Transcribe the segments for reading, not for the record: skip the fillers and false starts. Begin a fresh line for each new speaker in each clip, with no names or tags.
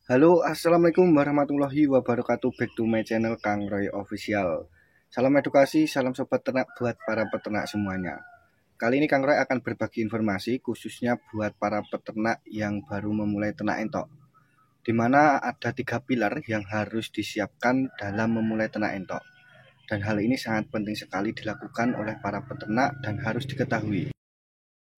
Halo, assalamualaikum warahmatullahi wabarakatuh. Back to my channel Kang Roy Official. Salam edukasi, salam sobat ternak buat para peternak semuanya. Kali ini Kang Roy akan berbagi informasi khususnya buat para peternak yang baru memulai ternak entok, di mana ada 3 pilar yang harus disiapkan dalam memulai ternak entok. Dan hal ini sangat penting sekali dilakukan oleh para peternak dan harus diketahui.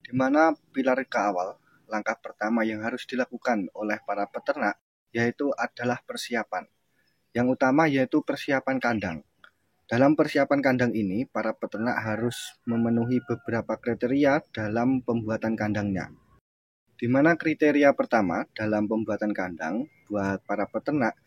Di mana pilar ke awal, langkah pertama yang harus dilakukan oleh para peternak yaitu adalah persiapan. Yang utama yaitu persiapan kandang. Dalam persiapan kandang ini, para peternak harus memenuhi beberapa kriteria dalam pembuatan kandangnya. Di mana kriteria pertama dalam pembuatan kandang buat para peternak,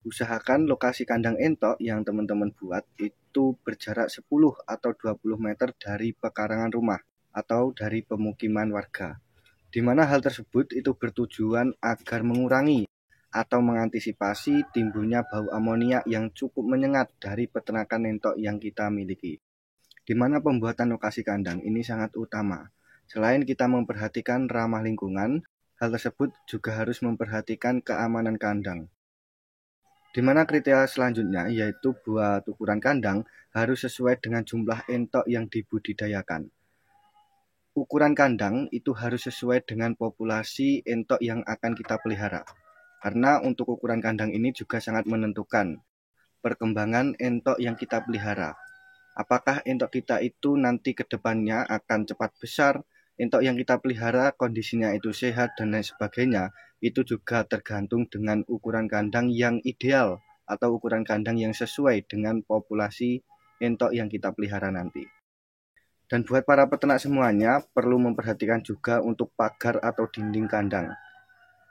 usahakan lokasi kandang entok yang teman-teman buat itu berjarak 10 atau 20 meter dari pekarangan rumah atau dari pemukiman warga. Di mana hal tersebut itu bertujuan agar mengurangi atau mengantisipasi timbulnya bau amonia yang cukup menyengat dari peternakan entok yang kita miliki. Di mana pembuatan lokasi kandang ini sangat utama. Selain kita memperhatikan ramah lingkungan, hal tersebut juga harus memperhatikan keamanan kandang. Di mana kriteria selanjutnya yaitu buat ukuran kandang harus sesuai dengan jumlah entok yang dibudidayakan. Ukuran kandang itu harus sesuai dengan populasi entok yang akan kita pelihara. Karena untuk ukuran kandang ini juga sangat menentukan perkembangan entok yang kita pelihara. Apakah entok kita itu nanti ke depannya akan cepat besar, entok yang kita pelihara kondisinya itu sehat dan lain sebagainya, itu juga tergantung dengan ukuran kandang yang ideal atau ukuran kandang yang sesuai dengan populasi entok yang kita pelihara nanti. Dan buat para peternak semuanya perlu memperhatikan juga untuk pagar atau dinding kandang.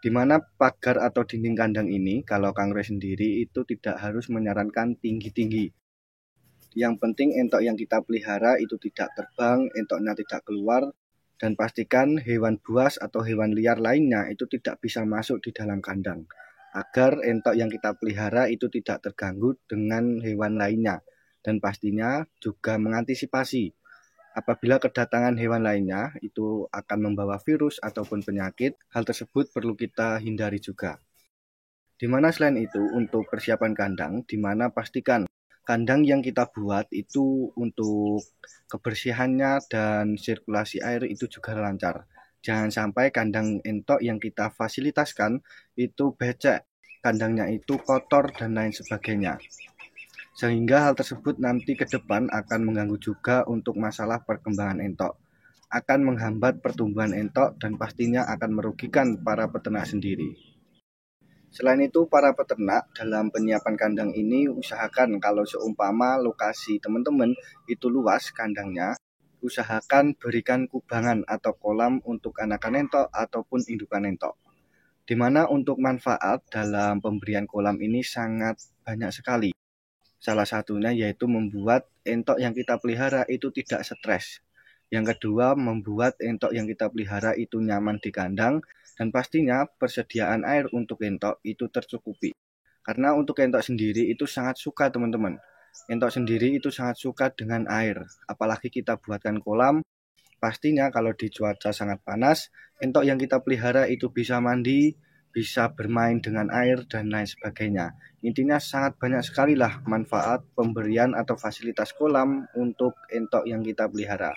Di mana pagar atau dinding kandang ini, kalau Kang Roy sendiri itu tidak harus menyarankan tinggi-tinggi. Yang penting entok yang kita pelihara itu tidak terbang, entoknya tidak keluar, dan pastikan hewan buas atau hewan liar lainnya itu tidak bisa masuk di dalam kandang. Agar entok yang kita pelihara itu tidak terganggu dengan hewan lainnya. Dan pastinya juga mengantisipasi apabila kedatangan hewan lainnya itu akan membawa virus ataupun penyakit, hal tersebut perlu kita hindari juga. Di mana selain itu untuk persiapan kandang, di mana pastikan kandang yang kita buat itu untuk kebersihannya dan sirkulasi air itu juga lancar. Jangan sampai kandang entok yang kita fasilitaskan itu becek, kandangnya itu kotor dan lain sebagainya. Sehingga hal tersebut nanti ke depan akan mengganggu juga untuk masalah perkembangan entok. Akan menghambat pertumbuhan entok dan pastinya akan merugikan para peternak sendiri. Selain itu, para peternak dalam penyiapan kandang ini usahakan kalau seumpama lokasi teman-teman itu luas kandangnya, usahakan berikan kubangan atau kolam untuk anakan entok ataupun indukan entok. Di mana untuk manfaat dalam pemberian kolam ini sangat banyak sekali. Salah satunya yaitu membuat entok yang kita pelihara itu tidak stres. Yang kedua, membuat entok yang kita pelihara itu nyaman di kandang dan pastinya persediaan air untuk entok itu tercukupi. Karena untuk entok sendiri itu sangat suka teman-teman. Entok sendiri itu sangat suka dengan air. Apalagi kita buatkan kolam, pastinya kalau di cuaca sangat panas, entok yang kita pelihara itu bisa mandi, bisa bermain dengan air dan lain sebagainya. Intinya sangat banyak sekali lah manfaat pemberian atau fasilitas kolam untuk entok yang kita pelihara.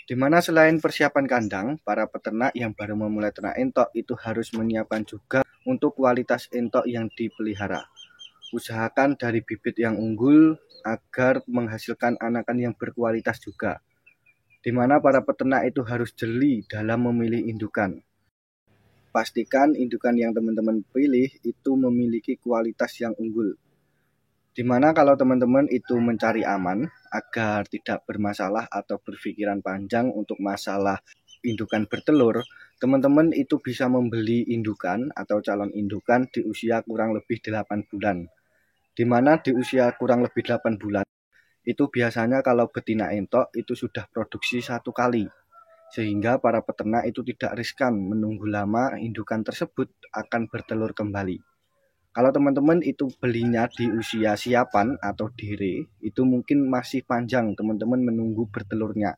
Di mana selain persiapan kandang, para peternak yang baru memulai ternak entok itu harus menyiapkan juga untuk kualitas entok yang dipelihara. Usahakan dari bibit yang unggul agar menghasilkan anakan yang berkualitas juga. Di mana para peternak itu harus jeli dalam memilih indukan. Pastikan indukan yang teman-teman pilih itu memiliki kualitas yang unggul. Di mana kalau teman-teman itu mencari aman agar tidak bermasalah atau berpikiran panjang untuk masalah indukan bertelur, teman-teman itu bisa membeli indukan atau calon indukan di usia kurang lebih 8 bulan. Di mana di usia kurang lebih 8 bulan, itu biasanya kalau betina entok itu sudah produksi 1 kali. Sehingga para peternak itu tidak riskan menunggu lama indukan tersebut akan bertelur kembali. Kalau teman-teman itu belinya di usia siapan atau dire, itu mungkin masih panjang teman-teman menunggu bertelurnya.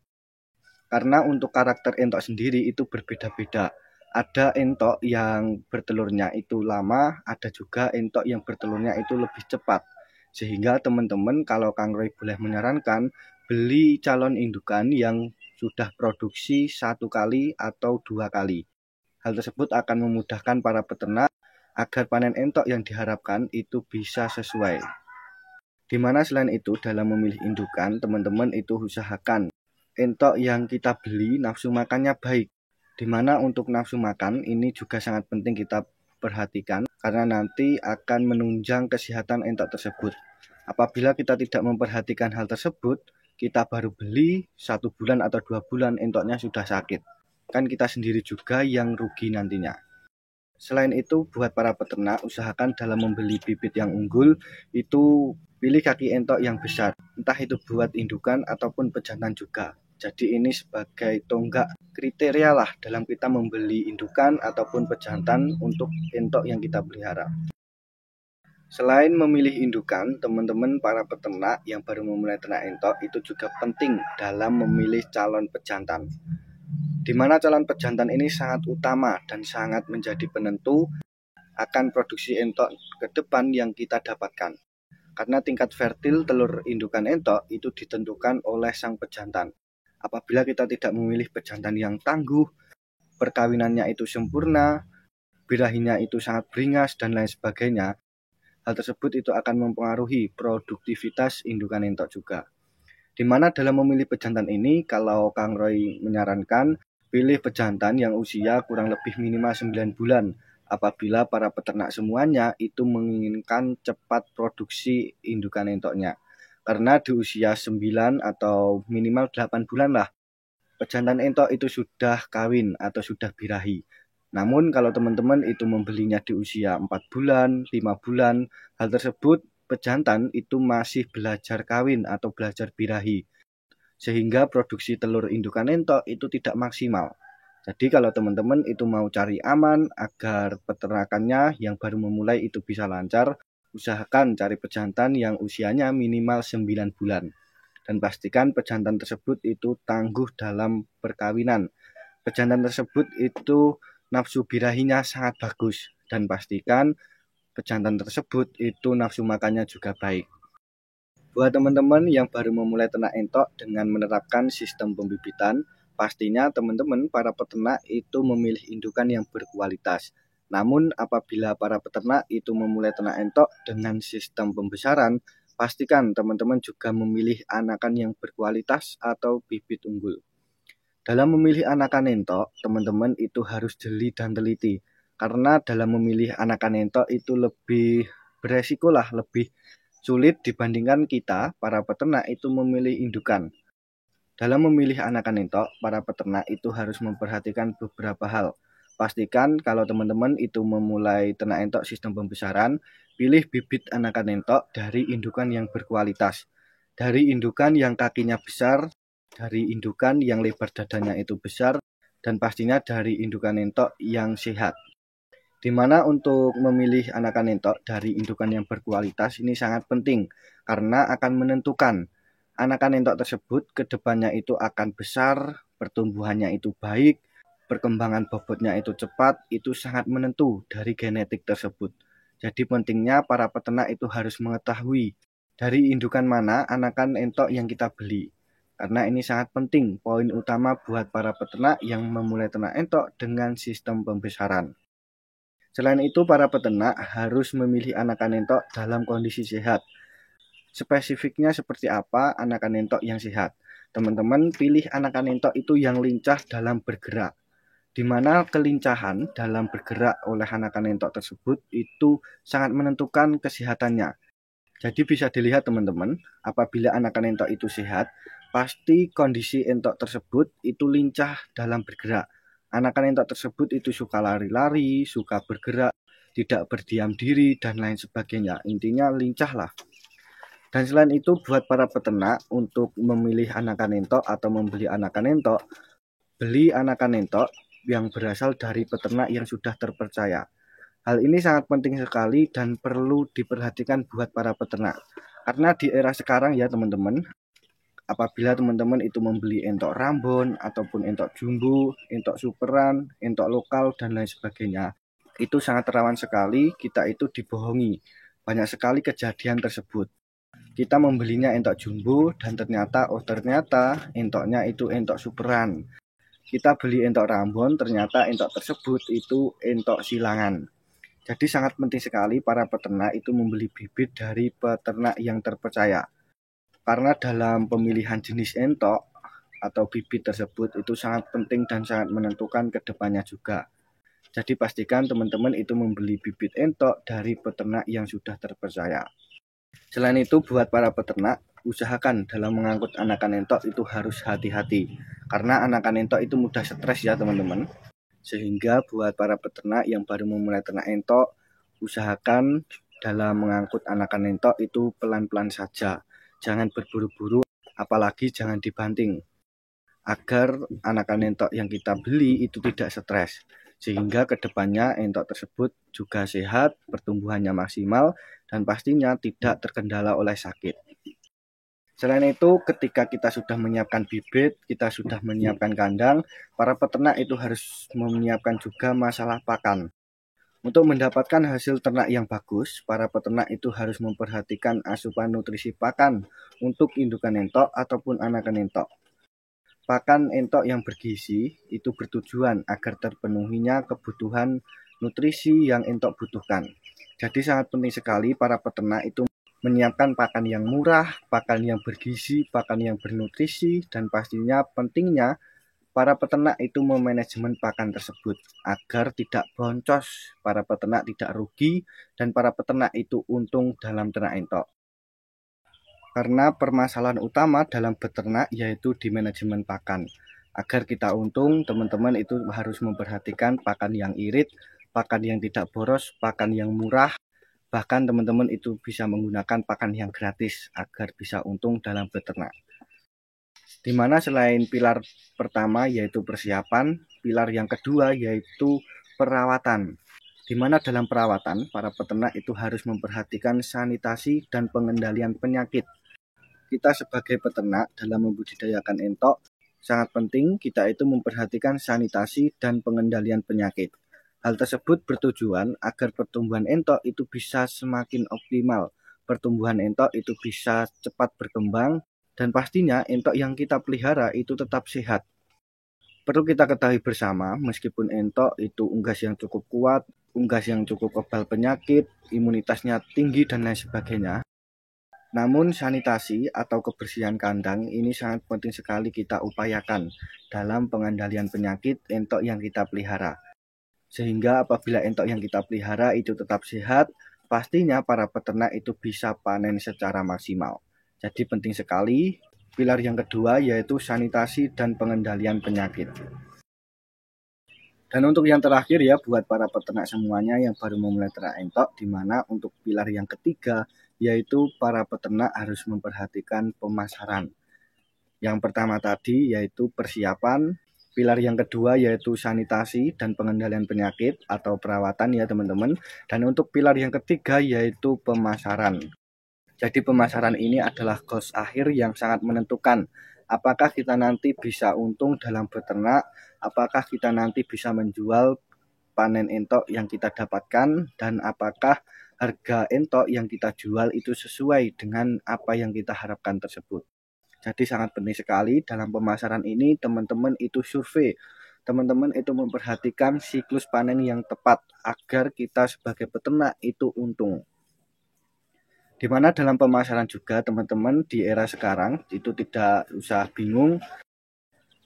Karena untuk karakter entok sendiri itu berbeda-beda. Ada entok yang bertelurnya itu lama, ada juga entok yang bertelurnya itu lebih cepat. Sehingga teman-teman kalau Kang Roy boleh menyarankan, beli calon indukan yang sudah produksi 1 kali atau 2 kali. Hal tersebut akan memudahkan para peternak agar panen entok yang diharapkan itu bisa sesuai. Dimana selain itu dalam memilih indukan, teman-teman itu usahakan entok yang kita beli nafsu makannya baik. Dimana untuk nafsu makan ini juga sangat penting kita perhatikan karena nanti akan menunjang kesehatan entok tersebut. Apabila kita tidak memperhatikan hal tersebut, kita baru beli 1 bulan atau 2 bulan entoknya sudah sakit. Kan kita sendiri juga yang rugi nantinya. Selain itu, buat para peternak, usahakan dalam membeli bibit yang unggul, itu pilih kaki entok yang besar. Entah itu buat indukan ataupun pejantan juga. Jadi ini sebagai tonggak kriteria lah dalam kita membeli indukan ataupun pejantan untuk entok yang kita pelihara. Selain memilih indukan, teman-teman para peternak yang baru memulai ternak entok itu juga penting dalam memilih calon pejantan. Di mana calon pejantan ini sangat utama dan sangat menjadi penentu akan produksi entok ke depan yang kita dapatkan. Karena tingkat fertil telur indukan entok itu ditentukan oleh sang pejantan. Apabila kita tidak memilih pejantan yang tangguh, perkawinannya itu sempurna, birahinya itu sangat beringas dan lain sebagainya, hal tersebut itu akan mempengaruhi produktivitas indukan entok juga. Di mana dalam memilih pejantan ini, kalau Kang Roy menyarankan, pilih pejantan yang usia kurang lebih minimal 9 bulan apabila para peternak semuanya itu menginginkan cepat produksi indukan entoknya. Karena di usia 9 atau minimal 8 bulan lah, pejantan entok itu sudah kawin atau sudah birahi. Namun kalau teman-teman itu membelinya di usia 4 bulan, 5 bulan, hal tersebut pejantan itu masih belajar kawin atau belajar birahi. Sehingga produksi telur indukan entok itu tidak maksimal. Jadi kalau teman-teman itu mau cari aman agar peternakannya yang baru memulai itu bisa lancar, usahakan cari pejantan yang usianya minimal 9 bulan. Dan pastikan pejantan tersebut itu tangguh dalam perkawinan. Pejantan tersebut itu nafsu birahinya sangat bagus. Dan pastikan pejantan tersebut itu nafsu makannya juga baik. Buat teman-teman yang baru memulai ternak entok dengan menerapkan sistem pembibitan, pastinya teman-teman para peternak itu memilih indukan yang berkualitas. Namun apabila para peternak itu memulai ternak entok dengan sistem pembesaran, pastikan teman-teman juga memilih anakan yang berkualitas atau bibit unggul. Dalam memilih anakan entok, teman-teman itu harus jeli dan teliti. Karena dalam memilih anakan entok itu lebih beresiko lah, lebih sulit dibandingkan kita, para peternak itu memilih indukan. Dalam memilih anakan entok, para peternak itu harus memperhatikan beberapa hal. Pastikan kalau teman-teman itu memulai ternak entok sistem pembesaran, pilih bibit anakan entok dari indukan yang berkualitas. Dari indukan yang kakinya besar, dari indukan yang lebar dadanya itu besar, dan pastinya dari indukan entok yang sehat. Di mana untuk memilih anakan entok dari indukan yang berkualitas ini sangat penting karena akan menentukan anakan entok tersebut ke depannya itu akan besar, pertumbuhannya itu baik, perkembangan bobotnya itu cepat, itu sangat menentu dari genetik tersebut. Jadi pentingnya para peternak itu harus mengetahui dari indukan mana anakan entok yang kita beli. Karena ini sangat penting, poin utama buat para peternak yang memulai ternak entok dengan sistem pembesaran. Selain itu, para peternak harus memilih anakan entok dalam kondisi sehat. Spesifiknya seperti apa anakan entok yang sehat? Teman-teman pilih anakan entok itu yang lincah dalam bergerak. Di mana kelincahan dalam bergerak oleh anakan entok tersebut itu sangat menentukan kesehatannya. Jadi bisa dilihat teman-teman, apabila anakan entok itu sehat, pasti kondisi entok tersebut itu lincah dalam bergerak. Anakan entok tersebut itu suka lari-lari, suka bergerak, tidak berdiam diri, dan lain sebagainya. Intinya lincah lah. Dan selain itu buat para peternak untuk memilih anakan entok atau membeli anakan entok, beli anakan entok yang berasal dari peternak yang sudah terpercaya. Hal ini sangat penting sekali dan perlu diperhatikan buat para peternak. Karena di era sekarang ya teman-teman, apabila teman-teman itu membeli entok Rambon ataupun entok jumbo, entok superan, entok lokal dan lain sebagainya, itu sangat rawan sekali kita itu dibohongi. Banyak sekali kejadian tersebut. Kita membelinya entok jumbo dan ternyata entoknya itu entok superan. Kita beli entok Rambon, ternyata entok tersebut itu entok silangan. Jadi sangat penting sekali para peternak itu membeli bibit dari peternak yang terpercaya. Karena dalam pemilihan jenis entok atau bibit tersebut itu sangat penting dan sangat menentukan ke depannya juga. Jadi pastikan teman-teman itu membeli bibit entok dari peternak yang sudah terpercaya. Selain itu buat para peternak, usahakan dalam mengangkut anakan entok itu harus hati-hati. Karena anakan entok itu mudah stres ya teman-teman. Sehingga buat para peternak yang baru memulai ternak entok, usahakan dalam mengangkut anakan entok itu pelan-pelan saja. Jangan berburu-buru, apalagi jangan dibanting. Agar anakan entok yang kita beli itu tidak stres. Sehingga kedepannya entok tersebut juga sehat, pertumbuhannya maksimal, dan pastinya tidak terkendala oleh sakit. Selain itu, ketika kita sudah menyiapkan bibit, kita sudah menyiapkan kandang, para peternak itu harus menyiapkan juga masalah pakan. Untuk mendapatkan hasil ternak yang bagus, para peternak itu harus memperhatikan asupan nutrisi pakan untuk indukan entok ataupun anakan entok. Pakan entok yang bergizi itu bertujuan agar terpenuhinya kebutuhan nutrisi yang entok butuhkan. Jadi sangat penting sekali para peternak itu menyiapkan pakan yang murah, pakan yang bergizi, pakan yang bernutrisi, dan pastinya pentingnya para peternak itu memanajemen pakan tersebut agar tidak boncos, para peternak tidak rugi, dan para peternak itu untung dalam ternak entok. Karena permasalahan utama dalam beternak yaitu di manajemen pakan. Agar kita untung, teman-teman itu harus memperhatikan pakan yang irit, pakan yang tidak boros, pakan yang murah, bahkan teman-teman itu bisa menggunakan pakan yang gratis agar bisa untung dalam beternak. Dimana selain pilar pertama yaitu persiapan, pilar yang kedua yaitu perawatan. Dimana dalam perawatan, para peternak itu harus memperhatikan sanitasi dan pengendalian penyakit. Kita sebagai peternak dalam membudidayakan entok, sangat penting kita itu memperhatikan sanitasi dan pengendalian penyakit. Hal tersebut bertujuan agar pertumbuhan entok itu bisa semakin optimal, pertumbuhan entok itu bisa cepat berkembang, dan pastinya entok yang kita pelihara itu tetap sehat. Perlu kita ketahui bersama, meskipun entok itu unggas yang cukup kuat, unggas yang cukup kebal penyakit, imunitasnya tinggi dan lain sebagainya, namun sanitasi atau kebersihan kandang ini sangat penting sekali kita upayakan dalam pengendalian penyakit entok yang kita pelihara. Sehingga apabila entok yang kita pelihara itu tetap sehat, pastinya para peternak itu bisa panen secara maksimal. Jadi penting sekali pilar yang kedua yaitu sanitasi dan pengendalian penyakit. Dan untuk yang terakhir ya buat para peternak semuanya yang baru memulai ternak entok, di mana untuk pilar yang ketiga yaitu para peternak harus memperhatikan pemasaran. Yang pertama tadi yaitu persiapan, pilar yang kedua yaitu sanitasi dan pengendalian penyakit atau perawatan ya teman-teman. Dan untuk pilar yang ketiga yaitu pemasaran. Jadi pemasaran ini adalah goals akhir yang sangat menentukan apakah kita nanti bisa untung dalam beternak, apakah kita nanti bisa menjual panen entok yang kita dapatkan, dan apakah harga entok yang kita jual itu sesuai dengan apa yang kita harapkan tersebut. Jadi sangat penting sekali dalam pemasaran ini teman-teman itu survei, teman-teman itu memperhatikan siklus panen yang tepat agar kita sebagai peternak itu untung. Dimana dalam pemasaran juga teman-teman di era sekarang itu tidak usah bingung.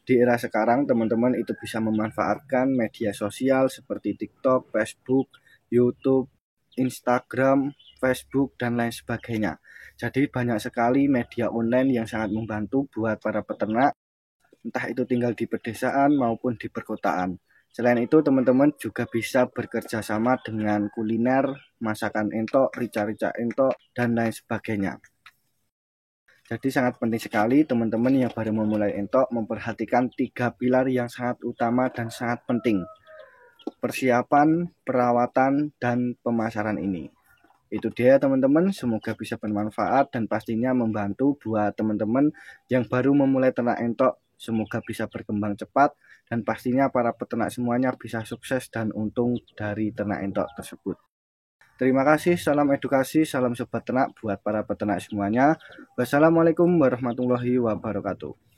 Di era sekarang teman-teman itu bisa memanfaatkan media sosial seperti TikTok, Facebook, YouTube, Instagram, Facebook, dan lain sebagainya. Jadi banyak sekali media online yang sangat membantu buat para peternak, entah itu tinggal di pedesaan maupun di perkotaan. Selain itu teman-teman juga bisa bekerja sama dengan kuliner, masakan entok, rica-rica entok, dan lain sebagainya. Jadi sangat penting sekali teman-teman yang baru memulai entok memperhatikan 3 pilar yang sangat utama dan sangat penting. Persiapan, perawatan, dan pemasaran ini. Itu dia teman-teman, semoga bisa bermanfaat dan pastinya membantu buat teman-teman yang baru memulai ternak entok. Semoga bisa berkembang cepat dan pastinya para peternak semuanya bisa sukses dan untung dari ternak entok tersebut. Terima kasih, salam edukasi, salam sobat ternak buat para peternak semuanya. Wassalamualaikum warahmatullahi wabarakatuh.